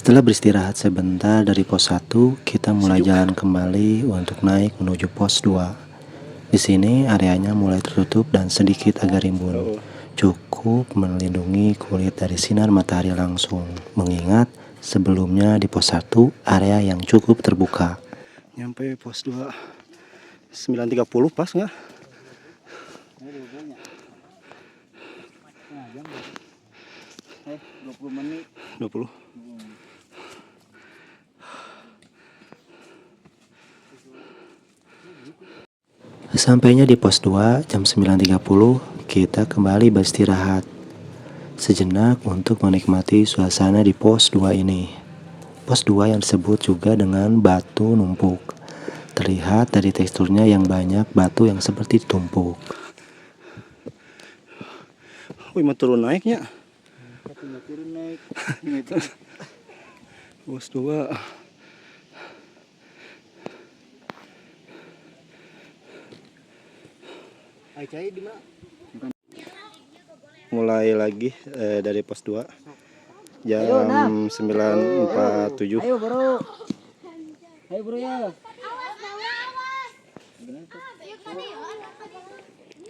Setelah beristirahat sebentar dari pos 1, kita mulai jalan kembali untuk naik menuju pos 2. Di sini areanya mulai tertutup dan sedikit agak rimbun. Cukup melindungi kulit dari sinar matahari langsung, mengingat sebelumnya di pos 1 area yang cukup terbuka. Nyampe pos 2 9.30 pas nggak? Nah, jam 20 menit. 20. Sesampainya di pos 2 jam 9.30, kita kembali beristirahat sejenak untuk menikmati suasana di pos 2 ini. Pos 2 yang disebut juga dengan batu numpuk. Terlihat dari teksturnya yang banyak batu yang seperti ditumpuk. Wih, mau turun naiknya. Tinggal turun naik. Pos 2. Cai di mana? Mulai lagi dari pos 2 jam 9.47. Ayo bro. Ayo bro ya.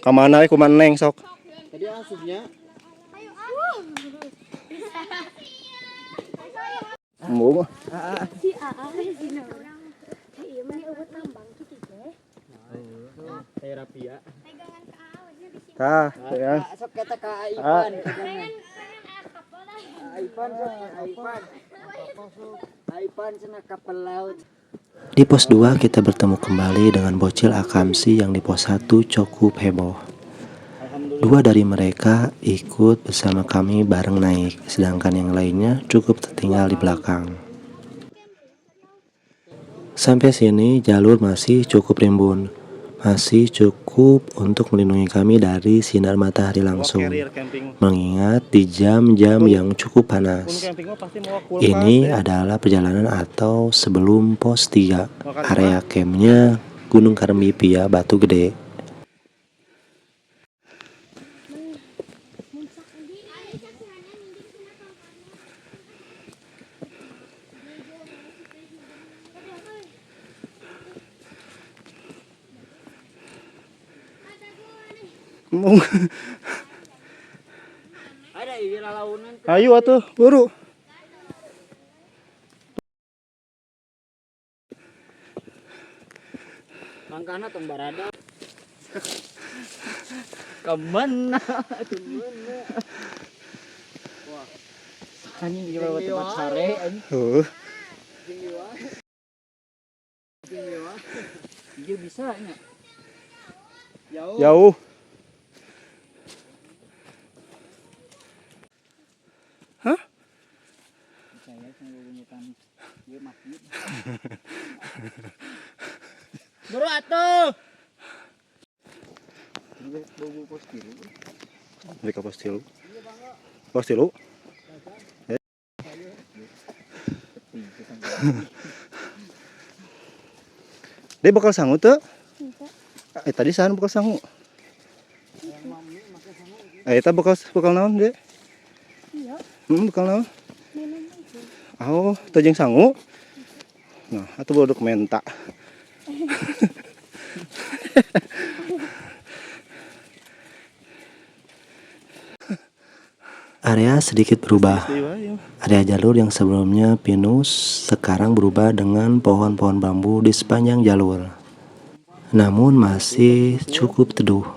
Kamana we kumaha neng sok? Tadi asupnya. Embung. Si Aa si orang. Iya mah obat nambang gitu teh. Terapi ya. Pegangan ke awalnya di sini. Tah, ya. Sok kita ke Aipan. Pengen kapal lah. Aipan cenah kapal laut. Di pos 2 kita bertemu kembali dengan bocil akamsi yang di pos 1 cukup heboh. Dua dari mereka ikut bersama kami bareng naik, sedangkan yang lainnya cukup tertinggal di belakang. Sampai sini jalur masih cukup rimbun, masih cukup untuk melindungi kami dari sinar matahari langsung, mengingat di jam-jam yang cukup panas. Ini adalah perjalanan atau sebelum pos 3, area campnya Gunung Karempia Batu Gede. Embung. Ada iwira launan. Ayo atuh, buru. Mangkana tong barada. Kemana? Wah. Anjing di bawah tempat sare anjing. Dia bisa nya. Jauh. Hah? Saya ngubunyikan dia mati. Bro atuh. Ini bobo pos tilu. Mereka pos 3. Pos 3. Dia bakal sangu tuh? Tadi sahan bakal sangu. Eta bakal naon deh? Iya. Bakal naon? Minum itu. Oh, tajeng sangu. Nah, atuh bodok menta. Area sedikit berubah. Area jalur yang sebelumnya pinus sekarang berubah dengan pohon-pohon bambu di sepanjang jalur. Namun masih cukup teduh,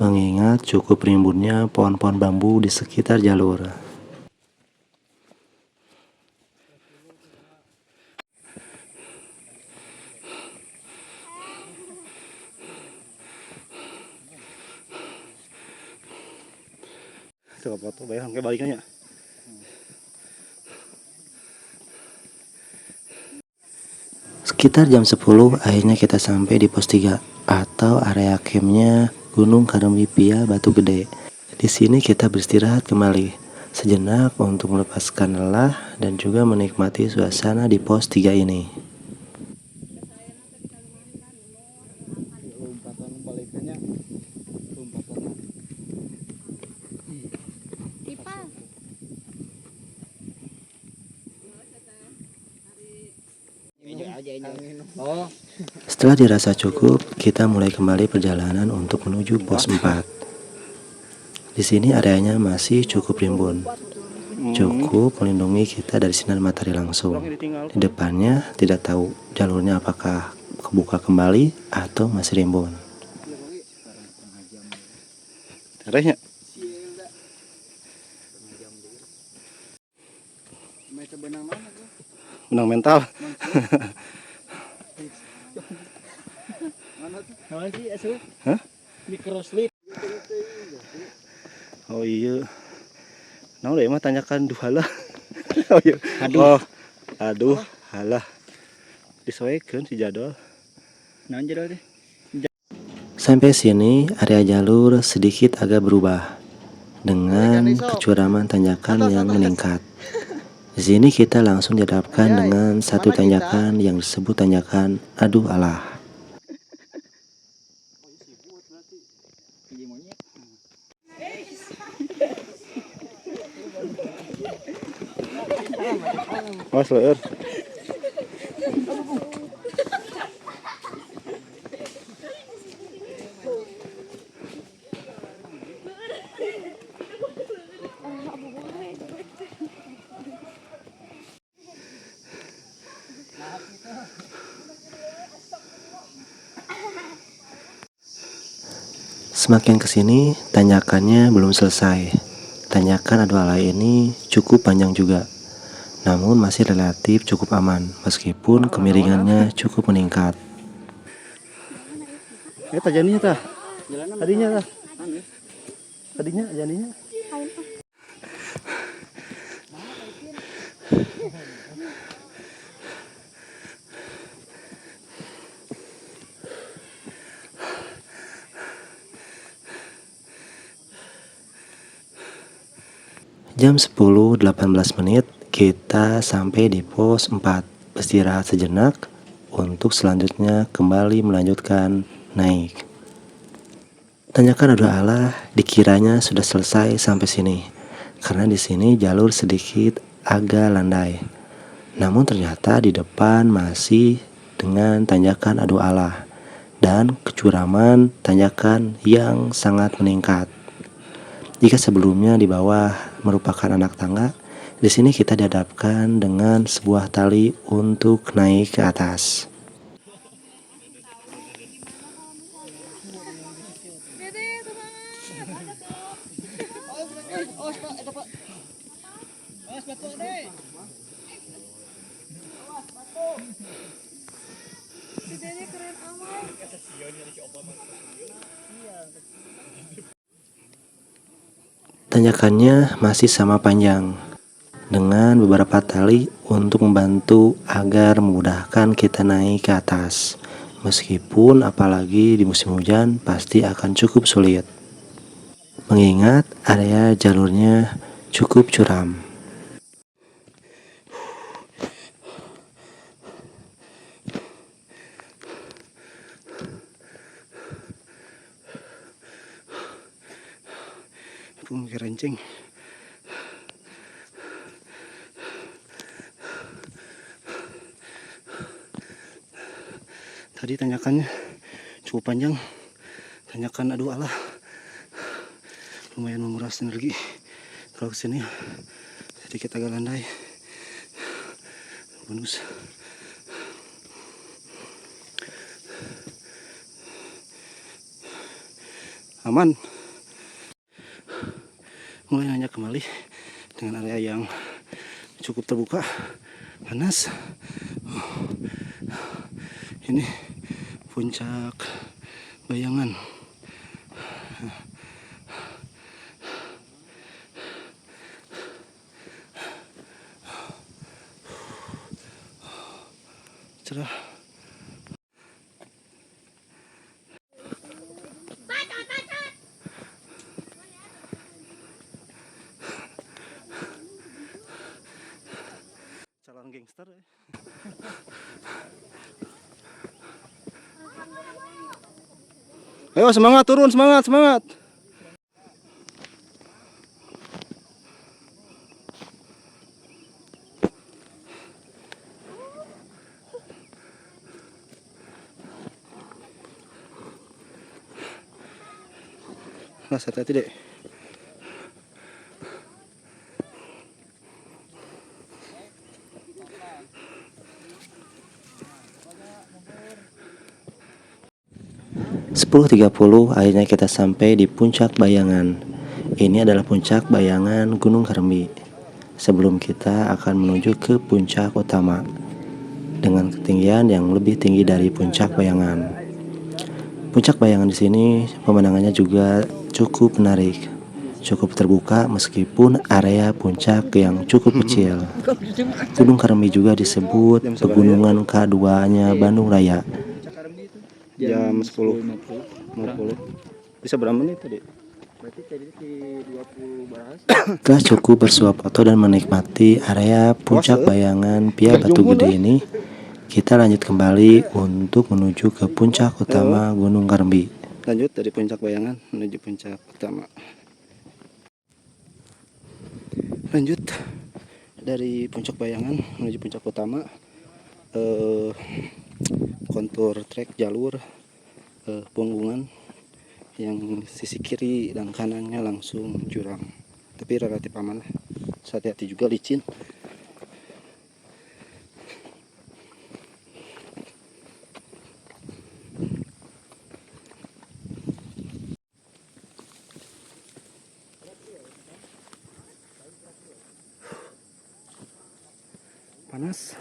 mengingat cukup rimbunnya pohon-pohon bambu di sekitar jalur. Coba foto bayang ke baliknya. Sekitar jam 10 akhirnya kita sampai di pos 3 atau area campnya Gunung Karempia Batu Gede. Di sini kita beristirahat kembali sejenak untuk melepaskan lelah dan juga menikmati suasana di pos 3 ini. Lompatan baliknya. Lompatan. Tipa. Oh, Setelah dirasa cukup, kita mulai kembali perjalanan untuk menuju pos 4. Di sini areanya masih cukup rimbun, cukup melindungi kita dari sinar matahari langsung. Di depannya tidak tahu jalurnya apakah kebuka kembali atau masih rimbun. Terehnya. Menang mental. mana sih asuh? Hah? Microslip. Oh iya. Nah, udah mah tanyakan duhala. Oh iya. Aduh. Oh, aduh, halah. Disesuaikan si jadwal. Naon jero teh? Sampai sini, area jalur sedikit agak berubah dengan kecuraman tanjakan yang meningkat. Di sini kita langsung dihadapkan dengan satu tanjakan yang disebut tanjakan Aduh Allah. Mas Ler. Semakin kesini, tanjakannya belum selesai. Tanjakan Aduh Allah ini cukup panjang juga, namun masih relatif cukup aman meskipun kemiringannya cukup meningkat. Tajaninya tah. Tadinya tah. Tadinya janinya. Jam 10.18 menit kita sampai di pos 4. Beristirahat sejenak untuk selanjutnya kembali melanjutkan naik. Tanjakan Aduh Allah dikiranya sudah selesai sampai sini, karena di sini jalur sedikit agak landai. Namun ternyata di depan masih dengan tanjakan Aduh Allah dan kecuraman tanjakan yang sangat meningkat. Jika sebelumnya di bawah merupakan anak tangga, di sini kita dihadapkan dengan sebuah tali untuk naik ke atas. Tanjakannya masih sama panjang, dengan beberapa tali untuk membantu agar memudahkan kita naik ke atas. Meskipun apalagi di musim hujan pasti akan cukup sulit, mengingat area jalurnya cukup curam. Pungki rencing. Tadi tanyakannya cukup panjang. Tanyakan Aduh Allah. Lumayan menguras energi kalau kesini. Sedikit agak landai. Bonus. Aman. Mulai nanjak kembali dengan area yang cukup terbuka, panas. Ini puncak Bayangan. Cerah. Calon gangster. Ayo semangat, turun, semangat, semangat. Mas, hati-hati dek. Sepuluh 30 akhirnya kita sampai di Puncak Bayangan. Ini adalah Puncak Bayangan Gunung Kaремbi. Sebelum kita akan menuju ke puncak utama dengan ketinggian yang lebih tinggi dari Puncak Bayangan. Puncak Bayangan di sini pemandangannya juga cukup menarik, cukup terbuka meskipun area puncak yang cukup kecil. Gunung Kaремbi juga disebut pegunungan keduanya Bandung Raya. Jam 10.50. Bisa berapa menit tadi? Berarti tadi di 20 bahas. Setelah cukup bersuah foto dan menikmati area Puncak Bayangan via Batu Gede ini, kita lanjut kembali untuk menuju ke puncak utama Gunung Kaремbi. Lanjut dari Puncak Bayangan menuju puncak utama. Lanjut dari Puncak Bayangan menuju puncak utama. Kontur trek jalur punggungan yang sisi kiri dan kanannya langsung jurang, tapi relatif aman. Hati-hati juga licin. Panas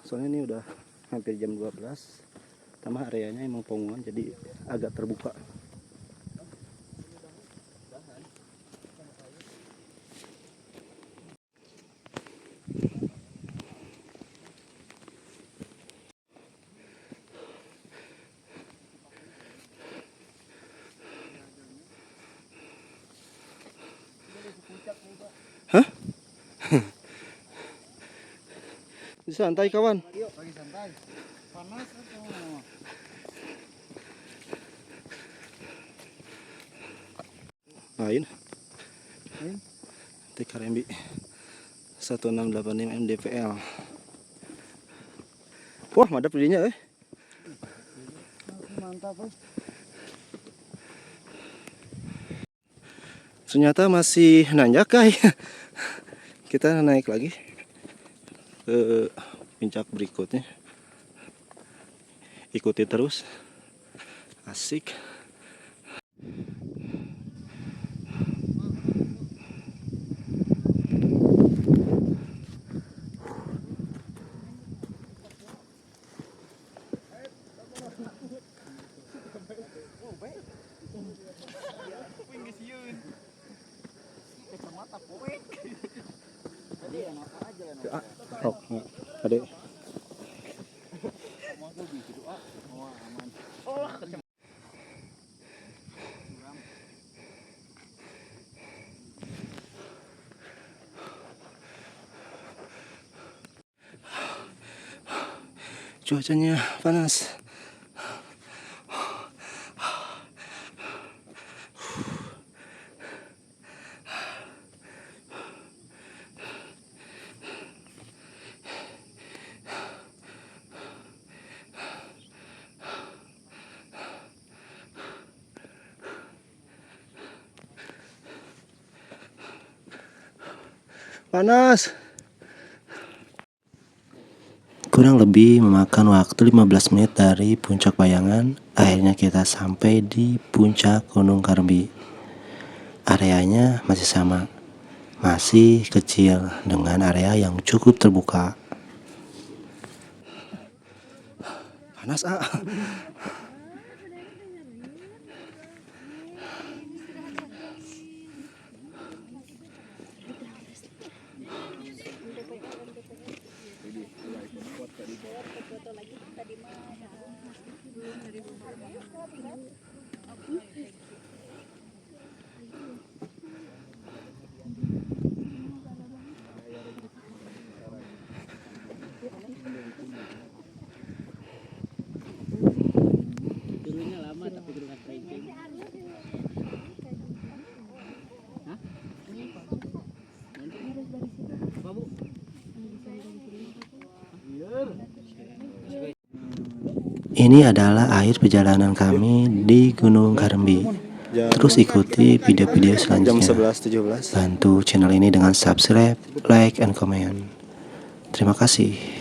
soalnya ini udah hampir jam 12, tambah areanya emang punggungan jadi agak terbuka. Hah? Santai kawan. Yuk, lagi santai. Panas atau Lain. Kaремbi 1685 mdpl. Wah, madep dirinya mantap, Ternyata masih nanjak, guys. Kita naik lagi ke puncak berikutnya. Ikuti terus. Asik. Rok, adek. Cuacanya panas. Panas. Kurang lebih memakan waktu 15 menit dari Puncak Bayangan, akhirnya kita sampai di puncak Gunung Kaремbi. Areanya masih sama, masih kecil dengan area yang cukup terbuka. Panas, turunnya lama tapi dengan trekking. Hah? Apa, Bu? Ini adalah akhir perjalanan kami di Gunung Kaремbi. Terus ikuti video-video jam selanjutnya. 11.17. Bantu channel ini dengan subscribe, like, and comment. Terima kasih.